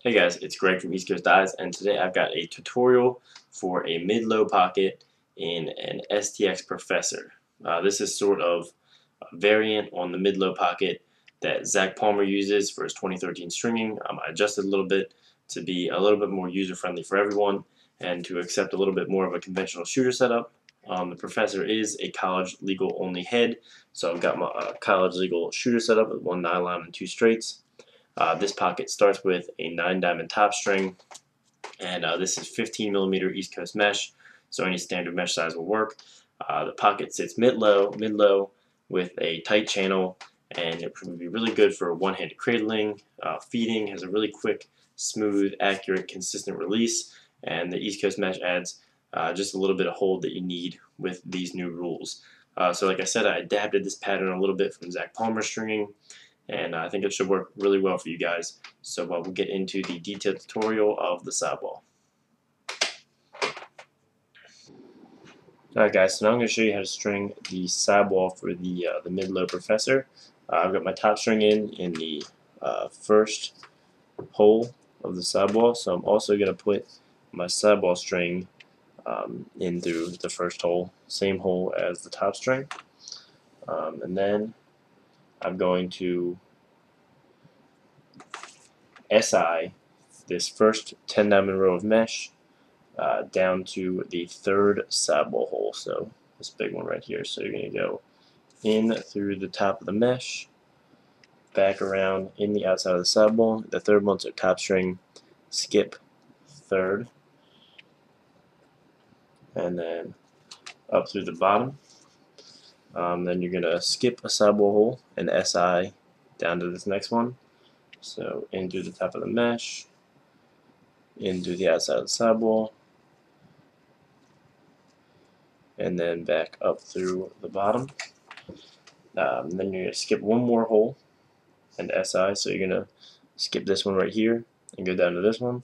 Hey guys, it's Greg from East Coast Dyes, and today I've got a tutorial for a mid-low pocket in an STX Professor. This is sort of a variant on the mid-low pocket that Zach Palmer uses for his 2013 stringing. I adjusted a little bit to be a little bit more user-friendly for everyone and to accept a little bit more of a conventional shooter setup. The Professor is a college legal only head, so I've got my college legal shooter setup with one nylon and two straights. This pocket starts with a 9-diamond top string, and this is 15mm East Coast mesh, so any standard mesh size will work. The pocket sits mid-low with a tight channel, and it would be really good for one-handed cradling, feeding, has a really quick, smooth, accurate, consistent release, and the East Coast mesh adds just a little bit of hold that you need with these new rules. So like I said, I adapted this pattern a little bit from Zach Palmer's stringing, and I think it should work really well for you guys. So we'll get into the detailed tutorial of the sidewall. Alright guys, so now I'm going to show you how to string the sidewall for the mid-low Professor. I've got my top string in the first hole of the sidewall, so I'm also going to put my sidewall string in through the first hole, same hole as the top string, and then I'm going to SI this first 10-diamond row of mesh down to the third sidewall hole, so this big one right here. So you're going to go in through the top of the mesh, back around in the outside of the sidewall. The third one's a top string, skip third, and then up through the bottom. Then you're going to skip a sidewall hole and SI down to this next one. So in through the top of the mesh, in through the outside of the sidewall, and then back up through the bottom. Then you're going to skip one more hole and SI, so you're going to skip this one right here and go down to this one,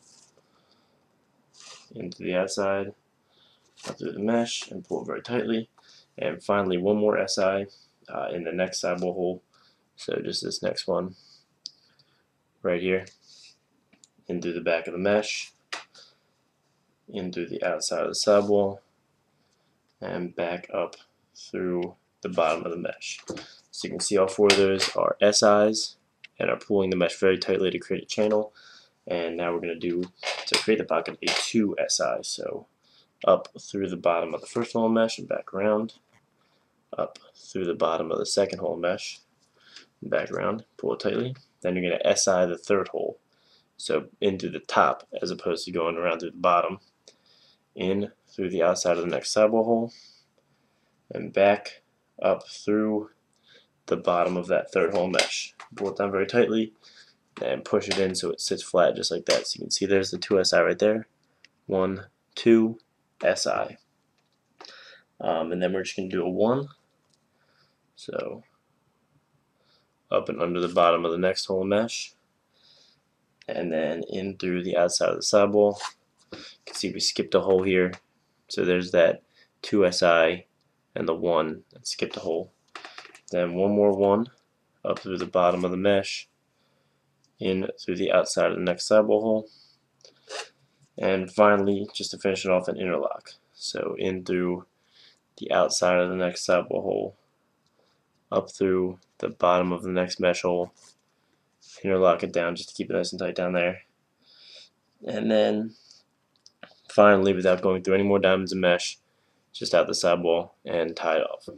into the outside, up through the mesh, and pull it very tightly. And finally, one more SI in the next sidewall hole, so just this next one right here, in through the back of the mesh, in through the outside of the sidewall, and back up through the bottom of the mesh. So you can see all four of those are SIs and are pulling the mesh very tightly to create a channel. And now we're going to do, to create the pocket, a 2 SI. So up through the bottom of the first hole mesh and back around, up through the bottom of the second hole mesh and back around, pull it tightly. Then you're going to SI the third hole, so into the top as opposed to going around through the bottom, in through the outside of the next sidewall hole, and back up through the bottom of that third hole mesh. Pull it down very tightly and push it in so it sits flat just like that. So you can see there's the 2 SI right there. 1, 2, SI. And then we're just going to do a 1. So up and under the bottom of the next hole mesh, and then in through the outside of the sidewall. You can see we skipped a hole here, so there's that 2 SI and the 1 that skipped a hole. Then one more 1 up through the bottom of the mesh, in through the outside of the next sidewall hole, and finally, just to finish it off, an interlock. So in through the outside of the next sidewall hole, up through the bottom of the next mesh hole, interlock it down just to keep it nice and tight down there, and then finally, without going through any more diamonds and mesh, just out the sidewall and tie it off.